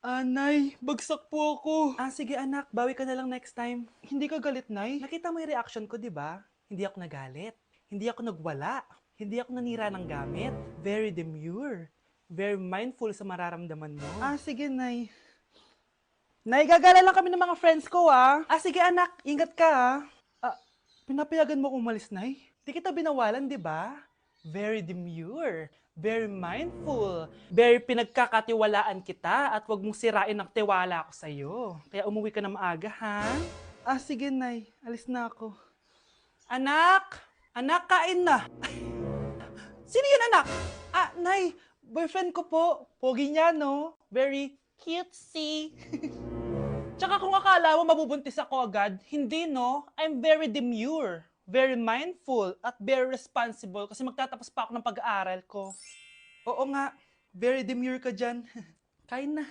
Nay, bagsak po ako. Sige anak, bawi ka na lang next time. Hindi ka galit, Nay? Nakita mo yung reaction ko, di ba? Hindi ako nagalit. Hindi ako nagwala. Hindi ako nanira ng gamit. Very demure. Very mindful sa mararamdaman mo. Sige, Nay. Nay, gagala lang kami ng mga friends ko, ah. Sige anak, ingat ka, ah. Pinapayagan mo akong umalis, Nay? Di kita binawalan, di ba? Very demure, very mindful, very pinagkakatiwalaan kita at wag mong sirain ang tiwala ko sa'yo. Kaya umuwi ka na maaga, ha? Sige, Nay. Alis na ako. Anak! Anak, kain na! Sino yun, anak? Nay, boyfriend ko po. Pogi niya, no? Very cutesy. Tsaka kung akala mo mabubuntis ako agad, hindi no. I'm very demure, very mindful, at very responsible kasi magtatapos pa ako ng pag-aaral ko. Oo nga, very demure ka dyan. Kain na.